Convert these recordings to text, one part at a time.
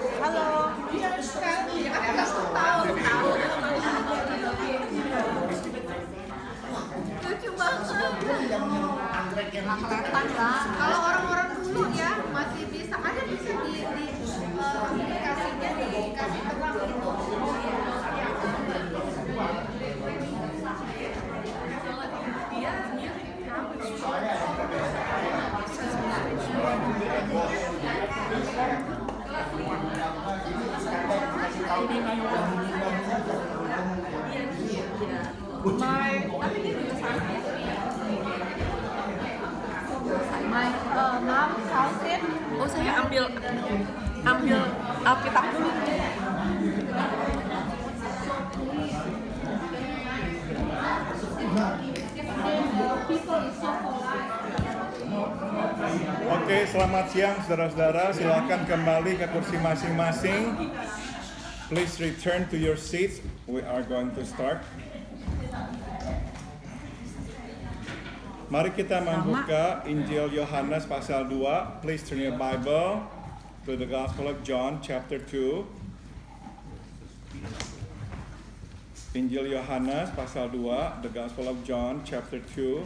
Halo. Lucu banget. Kalau orang-orang dulu ya masih bisa di aplikasinya dikasih terang gitu. Mom counted. Oh, saya ambil Alkitab dulu. Oke, selamat siang saudara-saudara. Silakan kembali ke kursi masing-masing. Please return to your seats. We are going to start. Mari kita membuka Injil Yohanes pasal 2. Please turn your Bible to the Gospel of John chapter 2. Injil Yohanes pasal 2, the Gospel of John chapter 2.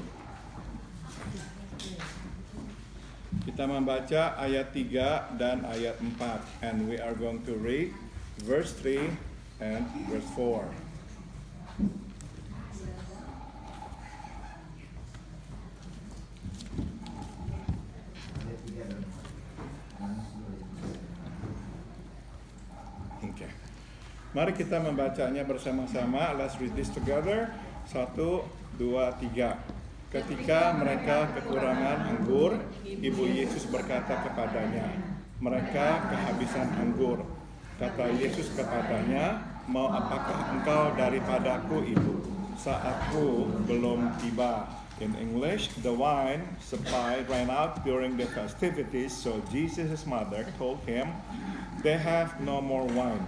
Kita membaca ayat 3 dan ayat 4. And we are going to read verse 3 and verse 4. Okay. Mari kita membacanya bersama-sama. Let's read this together. 1, 2, 3. Ketika mereka kekurangan anggur, Ibu Yesus berkata kepadanya, mereka kehabisan anggur. Kata Yesus kepadanya, mau apakah engkau daripadaku, Ibu? Saatku belum tiba. In English, the wine supply ran out during the festivities, so Jesus' mother told him, they have no more wine.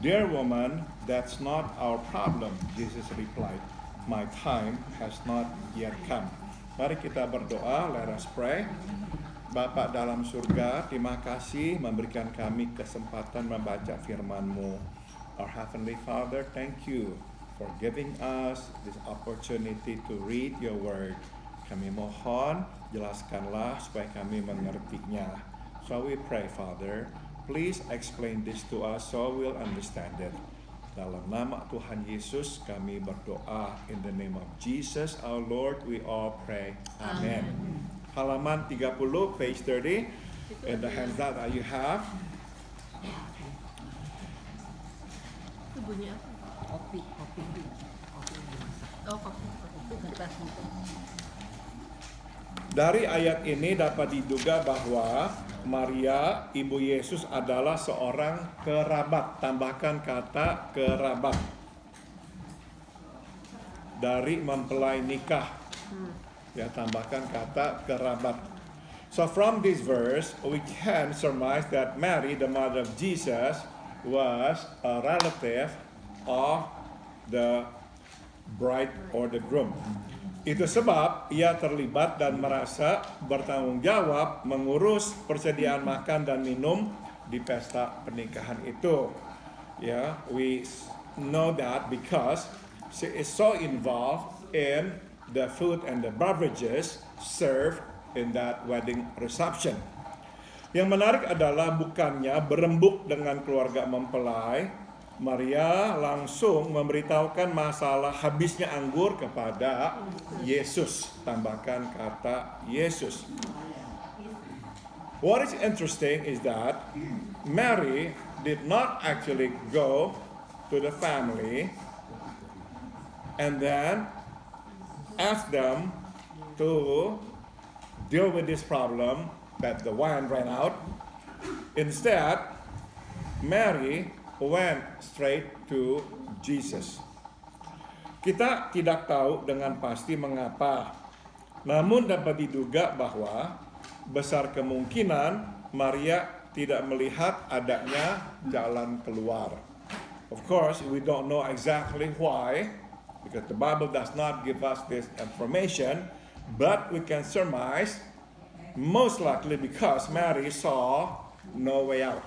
Dear woman, that's not our problem, Jesus replied. My time has not yet come. Mari kita berdoa, let us pray. Bapa dalam surga, terima kasih memberikan kami kesempatan membaca firman-Mu. Our Heavenly Father, thank you for giving us this opportunity to read your word. Kami mohon, jelaskanlah supaya kami mengertinya. So we pray, Father, please explain this to us so we'll understand it. Dalam nama Tuhan Yesus kami berdoa. In the name of Jesus our Lord we all pray. Amen. Halaman 30, page 30. In the handout that you have. Itu bunyi apa? Kopi. Oh, kopi. Dari ayat ini dapat diduga bahwa Maria, ibu Yesus adalah seorang kerabat. Tambahkan kata kerabat. Dari mempelai nikah. Ya, tambahkan kata kerabat. So from this verse, we can surmise that Mary, the mother of Jesus, was a relative of the bride or the groom. Itu sebab ia terlibat dan merasa bertanggung jawab mengurus persediaan makan dan minum di pesta pernikahan itu. Ya, we know that because she is so involved in the food and the beverages served in that wedding reception. Yang menarik adalah bukannya berembuk dengan keluarga mempelai. Maria langsung memberitahukan masalah habisnya anggur kepada Yesus. Tambahkan kata Yesus. What is interesting is that Mary did not actually go to the family and then ask them to deal with this problem that the wine ran out. Instead, Mary went straight to Jesus. Kita tidak tahu dengan pasti mengapa, namun dapat diduga bahwa besar kemungkinan Maria tidak melihat adanya jalan keluar. Of course, we don't know exactly why, because the Bible does not give us this information, but we can surmise most likely because Mary saw no way out.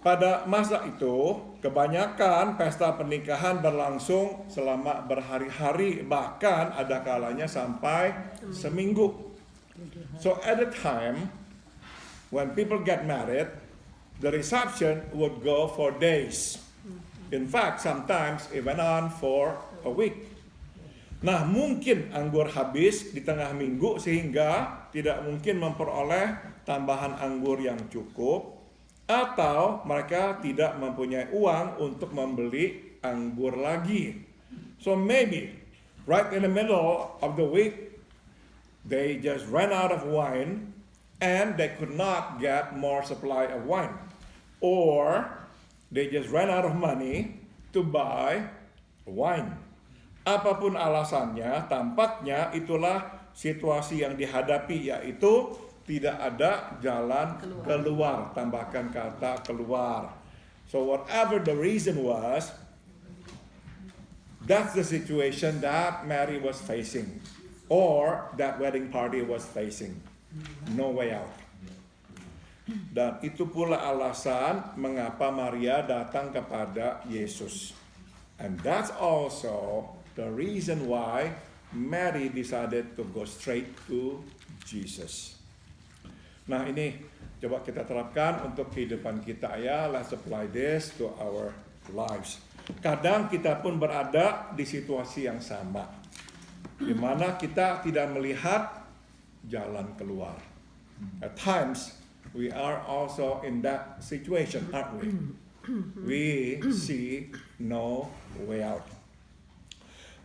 Pada masa itu, kebanyakan pesta pernikahan berlangsung selama berhari-hari, bahkan ada kalanya sampai seminggu. So at the time, when people get married, the reception would go for days. In fact, sometimes it went on for a week. Nah, mungkin anggur habis di tengah minggu sehingga tidak mungkin memperoleh tambahan anggur yang cukup, atau mereka tidak mempunyai uang untuk membeli anggur lagi. So maybe right in the middle of the week, they just ran out of wine and they could not get more supply of wine. Or they just ran out of money to buy wine. Apapun alasannya, tampaknya itulah situasi yang dihadapi, yaitu tidak ada jalan keluar. Tambahkan kata keluar. So whatever the reason was, that's the situation that Mary was facing, or that wedding party was facing. No way out. Dan itu pula alasan mengapa Maria datang kepada Yesus. And that's also the reason why Mary decided to go straight to Jesus. Nah, ini coba kita terapkan untuk kehidupan kita ya. Let's apply this to our lives. Kadang kita pun berada di situasi yang sama, di mana kita tidak melihat jalan keluar. At times, we are also in that situation, aren't we? We see no way out.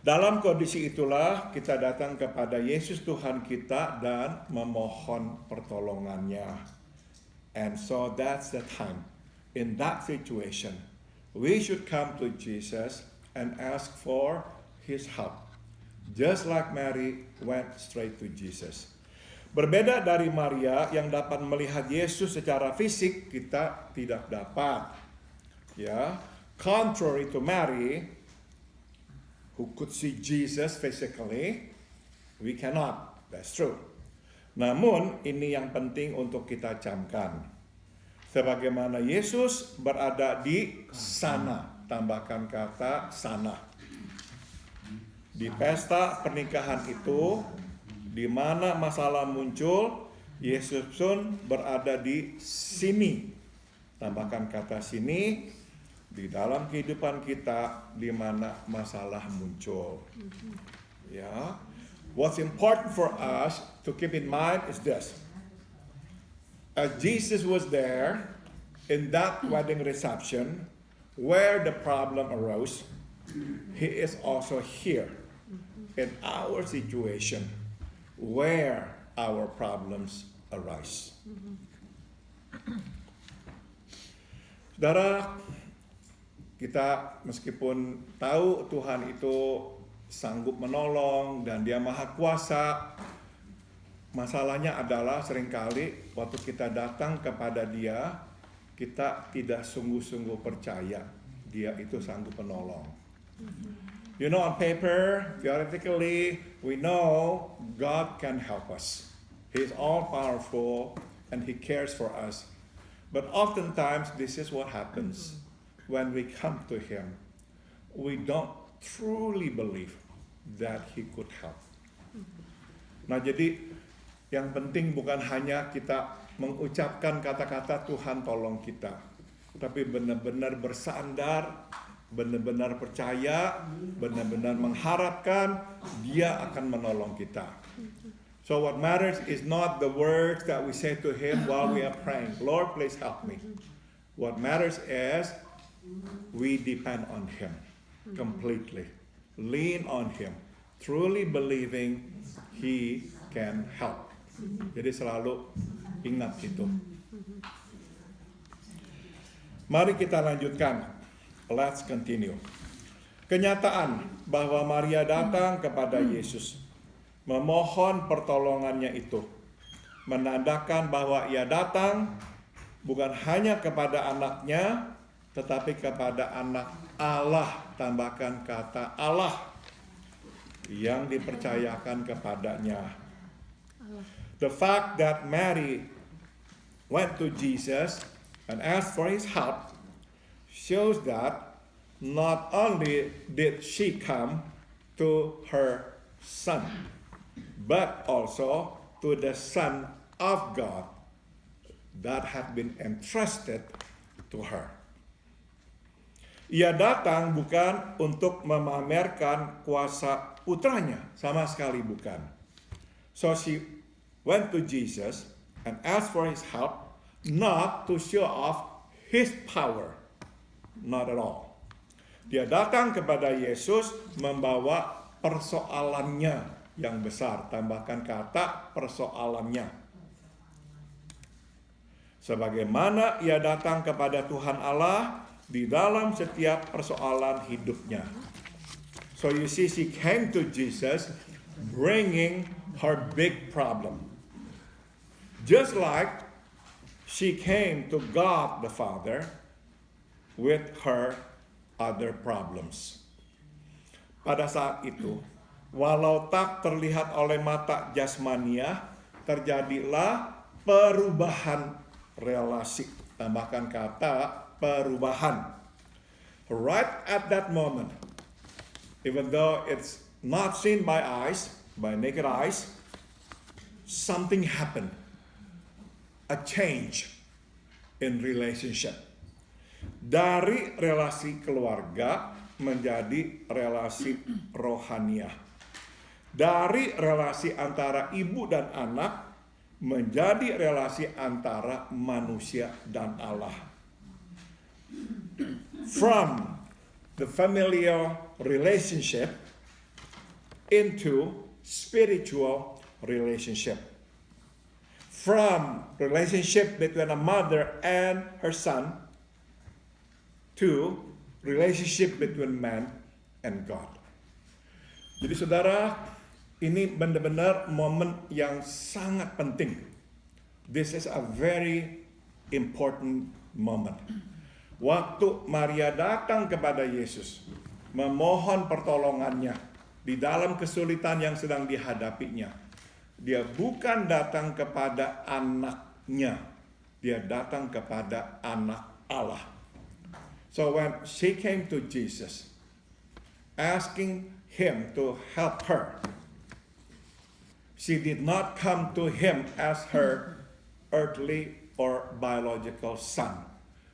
Dalam kondisi itulah kita datang kepada Yesus Tuhan kita dan memohon pertolongannya. And so that's the time. In that situation, we should come to Jesus and ask for His help. Just like Mary went straight to Jesus. Berbeda dari Maria yang dapat melihat Yesus secara fisik, kita tidak dapat. Ya, contrary to Mary, who could see Jesus physically, we cannot. That's true. Namun, ini yang penting untuk kita camkan. Sebagaimana Yesus berada di sana, tambahkan kata sana. Di pesta pernikahan itu, di mana masalah muncul, Yesus pun berada di sini. Tambahkan kata sini. Di dalam kehidupan kita di mana masalah muncul. Ya. What's important for us to keep in mind is this. As Jesus was there in that wedding reception where the problem arose, He is also here in our situation where our problems arise. Saudara, kita meskipun tahu Tuhan itu sanggup menolong dan Dia Maha Kuasa, masalahnya adalah seringkali waktu kita datang kepada Dia, kita tidak sungguh-sungguh percaya Dia itu sanggup menolong. You know, on paper, theoretically, we know God can help us. He is all powerful and He cares for us. But oftentimes, this is what happens. When we come to Him, we don't truly believe that He could help. Nah, jadi yang penting bukan hanya kita mengucapkan kata-kata Tuhan tolong kita, tapi benar-benar bersandar, benar-benar percaya, benar-benar mengharapkan Dia akan menolong kita. So what matters is not the words that we say to Him while we are praying, Lord, please help me. What matters is we depend on Him completely. Lean on Him. Truly believing He can help. Jadi selalu ingat itu. Mari kita lanjutkan. Let's continue. Kenyataan bahwa Maria datang kepada Yesus, memohon pertolongannya itu, menandakan bahwa ia datang bukan hanya kepada anaknya, tetapi kepada anak Allah, tambahkan kata Allah, yang dipercayakan kepadanya. The fact that Mary went to Jesus and asked for his help shows that not only did she come to her son, but also to the Son of God that had been entrusted to her. Ia datang bukan untuk memamerkan kuasa putranya, sama sekali bukan. So she went to Jesus and asked for his help, not to show off his power, not at all. Dia datang kepada Yesus membawa persoalannya yang besar, tambahkan kata persoalannya. Sebagaimana ia datang kepada Tuhan Allah di dalam setiap persoalan hidupnya. So you see, she came to Jesus bringing her big problem. Just like she came to God the Father with her other problems. Pada saat itu, walau tak terlihat oleh mata jasmania, terjadilah perubahan relasi. Tambahkan kata perubahan. Right at that moment, even though it's not seen by eyes, by naked eyes, something happened. A change in relationship. Dari relasi keluarga menjadi relasi rohaniah. Dari relasi antara ibu dan anak menjadi relasi antara manusia dan Allah. From the familial relationship into spiritual relationship. From relationship between a mother and her son to relationship between man and God. Jadi saudara, ini benar-benar momen yang sangat penting. This is a very important moment. Waktu Maria datang kepada Yesus, memohon pertolongannya di dalam kesulitan yang sedang dihadapinya. Dia bukan datang kepada anaknya, dia datang kepada anak Allah. So when she came to Jesus, asking him to help her, she did not come to him as her earthly or biological son.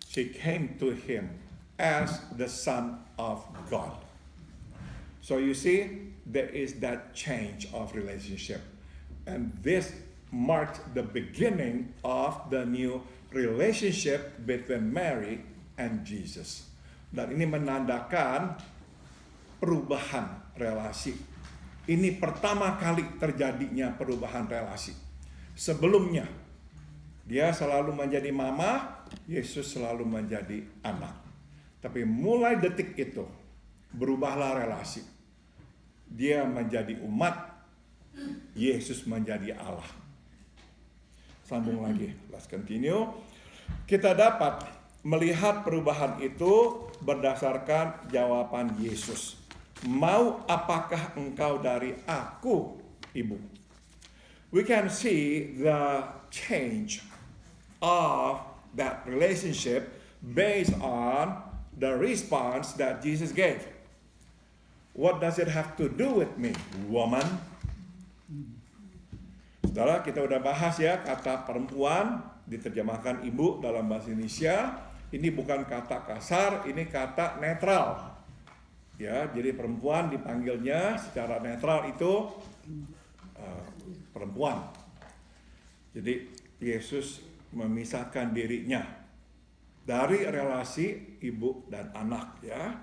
She came to him as the Son of God. So you see, there is that change of relationship. And this marked the beginning of the new relationship between Mary and Jesus. Dan ini menandakan perubahan relasi. Ini pertama kali terjadinya perubahan relasi. Sebelumnya, dia selalu menjadi mama, Yesus selalu menjadi anak. Tapi mulai detik itu, berubahlah relasi. Dia menjadi umat, Yesus menjadi Allah. Sambung lagi, let's continue. Kita dapat melihat perubahan itu berdasarkan jawaban Yesus. Mau apakah engkau dari aku, ibu? We can see the change of that relationship based on the response that Jesus gave. What does it have to do with me, woman? Saudara, kita udah bahas ya, kata perempuan diterjemahkan ibu dalam bahasa Indonesia. Ini bukan kata kasar, ini kata netral. Ya, jadi perempuan dipanggilnya secara netral itu perempuan. Jadi Yesus memisahkan dirinya dari relasi ibu dan anak, ya.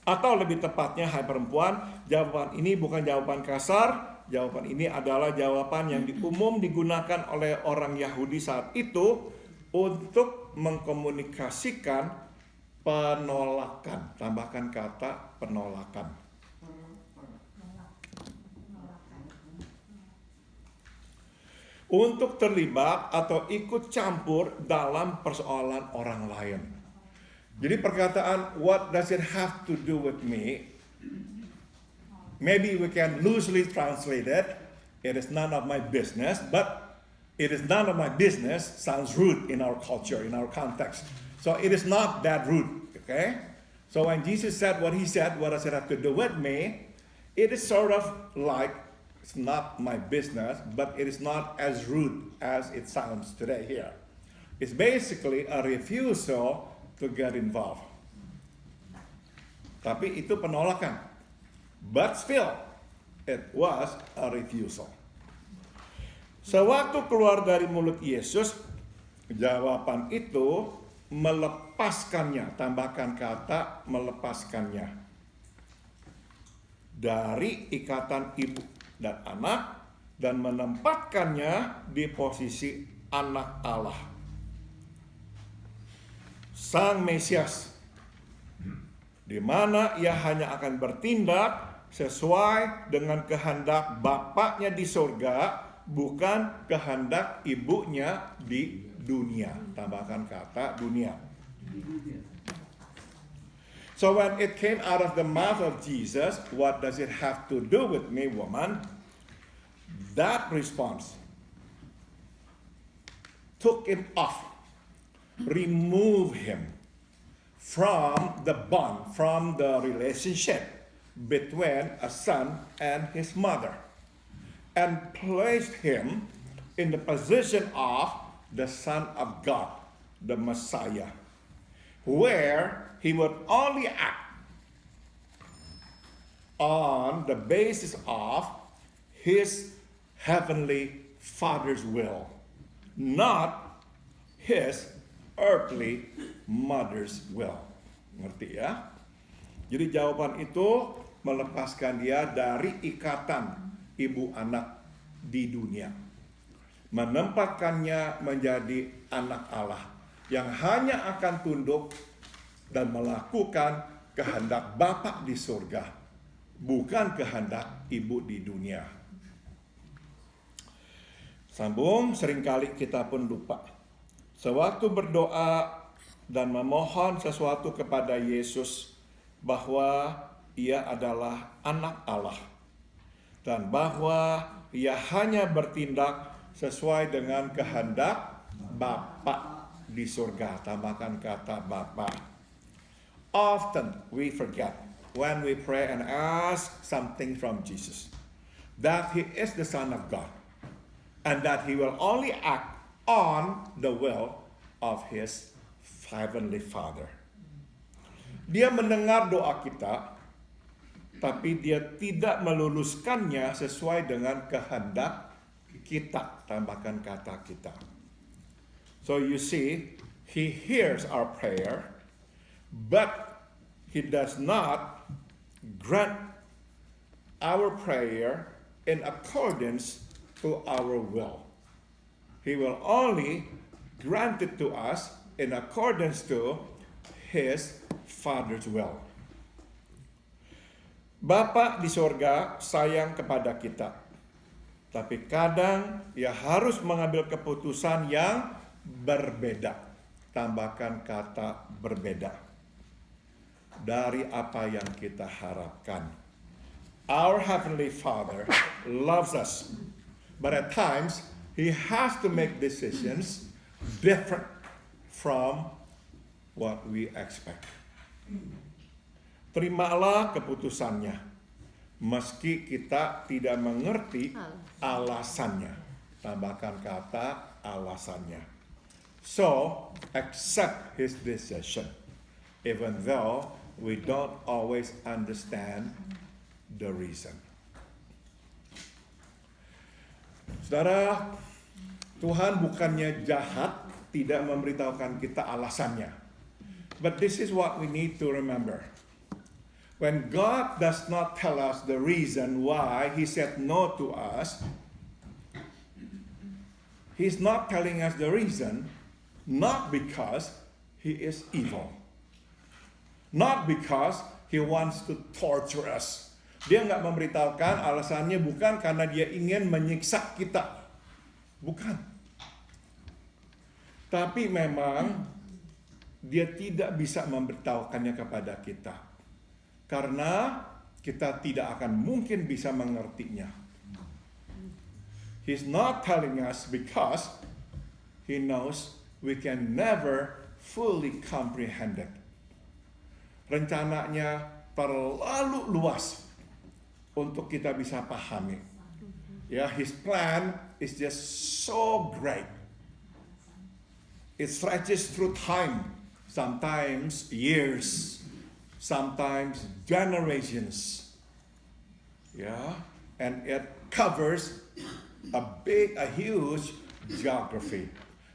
Atau lebih tepatnya, hai perempuan, jawaban ini bukan jawaban kasar. Jawaban ini adalah jawaban yang umum digunakan oleh orang Yahudi saat itu untuk mengkomunikasikan penolakan. Tambahkan kata penolakan. Untuk terlibat atau ikut campur dalam persoalan orang lain. Jadi perkataan what does it have to do with me? Maybe we can loosely translate it. It is none of my business, but it is none of my business sounds rude in our culture, in our context. So it is not that rude, okay? So when Jesus said what he said, what does it have to do with me? It is sort of like, it's not my business, but it is not as rude as it sounds today here. It's basically a refusal to get involved. Tapi itu penolakan. But still, it was a refusal. Sewaktu keluar dari mulut Yesus, jawaban itu melepaskannya, tambahkan kata melepaskannya, dari ikatan ibu dan anak dan menempatkannya di posisi anak Allah. Sang Mesias, di mana ia hanya akan bertindak sesuai dengan kehendak Bapaknya di surga, bukan kehendak ibunya di dunia. Tambahkan kata dunia. So when it came out of the mouth of Jesus, what does it have to do with me, woman? That response took him off, remove him from the bond, from the relationship between a son and his mother, and placed him in the position of the Son of God, the Messiah, where he would only act on the basis of his heavenly Father's will, not his earthly mother's will. Ngerti ya? Jadi jawaban itu melepaskan dia dari ikatan ibu anak di dunia, menempatkannya menjadi anak Allah yang hanya akan tunduk dan melakukan kehendak Bapa di surga, bukan kehendak ibu di dunia. Sambung, seringkali kita pun lupa. Sewaktu berdoa dan memohon sesuatu kepada Yesus, bahwa ia adalah anak Allah, dan bahwa ia hanya bertindak sesuai dengan kehendak Bapa di surga. Tambahkan kata Bapa. Often we forget when we pray and ask something from Jesus that he is the Son of God and that he will only act on the will of his heavenly Father. Dia mendengar doa kita, tapi dia tidak meluluskannya sesuai dengan kehendak kita. Tambahkan kata kita. So you see, he hears our prayer, but he does not grant our prayer in accordance to our will. He will only grant it to us in accordance to his Father's will. Bapa di sorga sayang kepada kita, tapi kadang ia harus mengambil keputusan yang berbeda. Tambahkan kata berbeda dari apa yang kita harapkan. Our Heavenly Father loves us, but at times he has to make decisions different from what we expect. Terimalah keputusannya, meski kita tidak mengerti alasannya. Tambahkan kata alasannya. So, accept his decision, even though we don't always understand the reason. Saudara, Tuhan bukannya jahat, tidak memberitahukan kita alasannya. But this is what we need to remember. When God does not tell us the reason why he said no to us, he's not telling us the reason, not because he is evil. Not because he wants to torture us. Dia nggak memberitahukan alasannya bukan karena dia ingin menyiksa kita. Bukan. Tapi memang dia tidak bisa memberitahukannya kepada kita. Karena kita tidak akan mungkin bisa mengertinya. He's not telling us because He knows we can never fully comprehend it. Rencananya terlalu luas untuk kita bisa pahami. Ya, His plan is just so great. It stretches through time, sometimes years, sometimes generations. Yeah, and it covers a huge geography.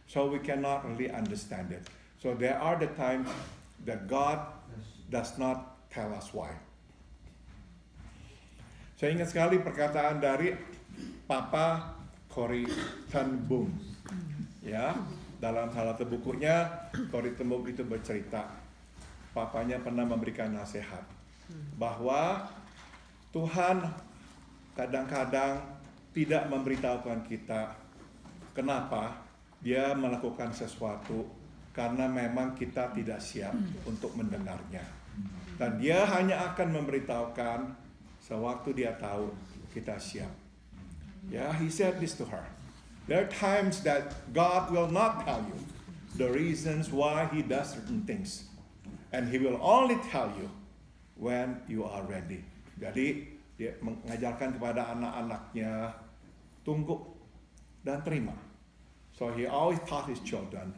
So we cannot really understand it. So there are the times that God does not tell us why. Saya ingat sekali perkataan dari Papa Corrie ten Boom. Ya, dalam salah satu bukunya Corrie ten Boom itu bercerita, papanya pernah memberikan nasihat bahwa Tuhan kadang-kadang tidak memberitahukan kita kenapa Dia melakukan sesuatu, karena memang kita tidak siap untuk mendengarnya. Dan Dia hanya akan memberitahukan sewaktu Dia tahu kita siap. Yeah, he said this to her. There are times that God will not tell you the reasons why He does certain things. And He will only tell you when you are ready. Jadi Dia mengajarkan kepada anak-anaknya, tunggu dan terima. So He always taught His children,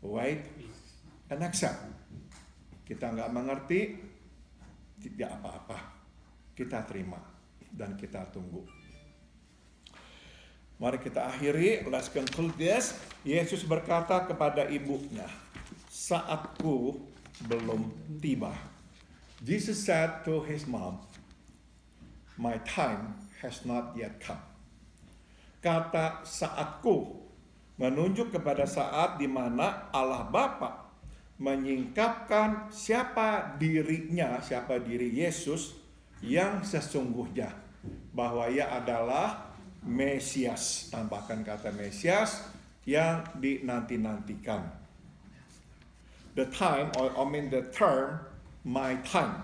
wait and accept. Kita nggak mengerti, tidak apa-apa. Kita terima dan kita tunggu. Mari kita akhiri, let's conclude this. Yesus berkata kepada ibunya, saatku belum tiba. Jesus said to His mom, my time has not yet come. Kata saatku menunjuk kepada saat di mana Allah Bapa menyingkapkan siapa diri Yesus yang sesungguhnya, bahwa Ia adalah Mesias, tambahkan kata Mesias, yang dinanti-nantikan. The time, or the term my time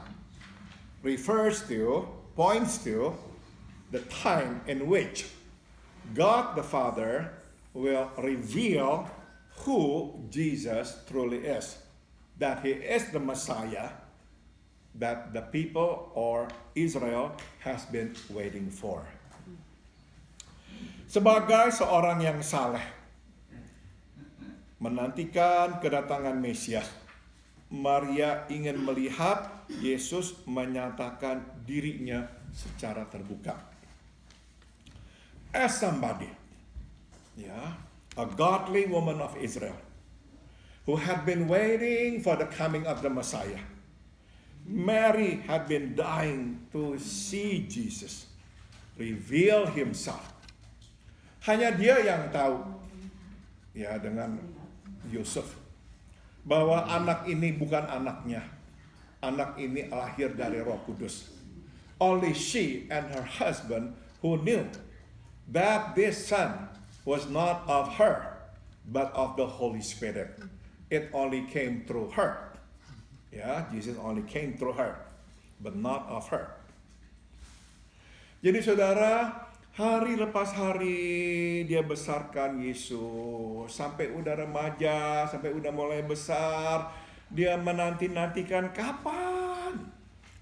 points to the time in which God the Father will reveal who Jesus truly is. That He is the Messiah that the people or Israel has been waiting for. Sebagai seorang yang saleh, menantikan kedatangan Mesias, Maria ingin melihat Yesus menyatakan dirinya secara terbuka. As somebody, a godly woman of Israel, who had been waiting for the coming of the Messiah, Mary had been dying to see Jesus reveal Himself. Hanya dia yang tahu, dengan Yusuf, bahwa anak ini bukan anaknya. Anak ini lahir dari Roh Kudus. Only she and her husband who knew that this son was not of her, but of the Holy Spirit. It only came through her. Jesus only came through her, but not of her. Jadi saudara, hari lepas hari dia besarkan Yesus, sampai udah remaja, sampai udah mulai besar, dia menanti-nantikan kapan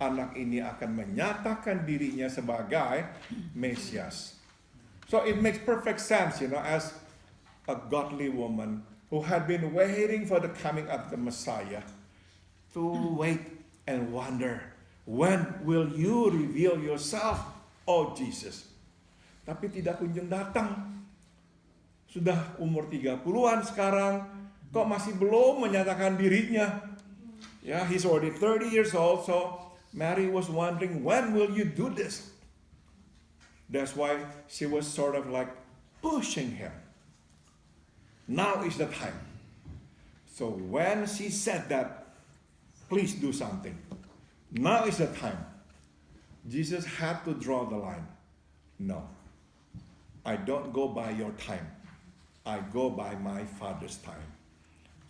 anak ini akan menyatakan dirinya sebagai Mesias. So it makes perfect sense, as a godly woman who had been waiting for the coming of the Messiah, to wait and wonder, when will you reveal yourself, oh Jesus? Tapi tidak kunjung datang. Sudah umur 30-an sekarang, kok masih belum menyatakan dirinya. He's already 30 years old, so Mary was wondering, when will you do this? That's why she was sort of like pushing him. Now is the time. So when she said that, please do something. Now is the time. Jesus had to draw the line. No. I don't go by your time. I go by my Father's time.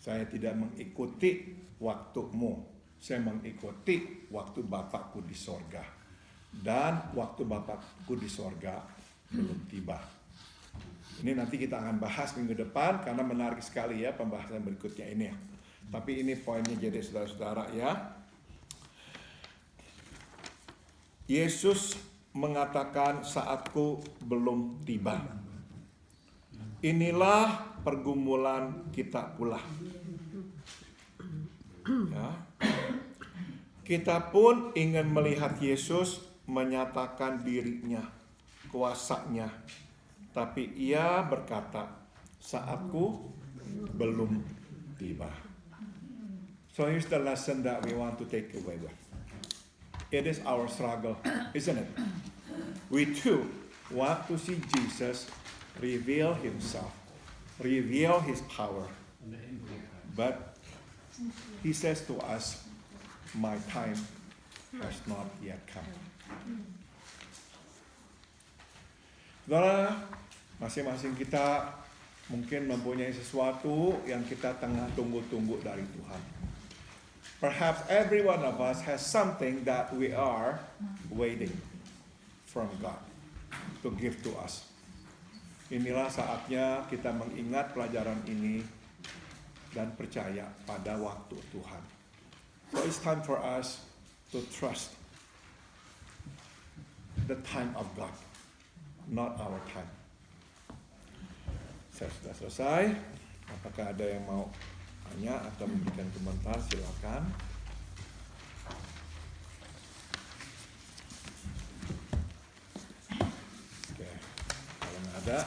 Saya tidak mengikuti waktumu. Saya mengikuti waktu Bapakku di sorga. Dan waktu Bapakku di sorga belum tiba. Ini nanti kita akan bahas minggu depan karena menarik sekali ya pembahasan berikutnya ini ya. Tapi ini poinnya jadi saudara-saudara ya. Yesus mengatakan saatku belum tiba. Inilah pergumulan kita pula. Ya. Kita pun ingin melihat Yesus menyatakan dirinya, kuasanya. Tapi ia berkata, saatku belum tiba. So here's the lesson that we want to take away with. It is our struggle, isn't it? We too want to see Jesus reveal himself, reveal his power. But he says to us, my time has not yet come. Saudara, masing-masing kita mungkin mempunyai sesuatu yang kita tengah tunggu-tunggu dari Tuhan. Perhaps every one of us has something that we are waiting from God to give to us. Inilah saatnya kita mengingat pelajaran ini dan percaya pada waktu Tuhan. So it's time for us to trust the time of God, not our time. Saya sudah selesai. Apakah ada yang mau tanya atau memberikan komentar? Silakan. Oke, kalau nggak ada.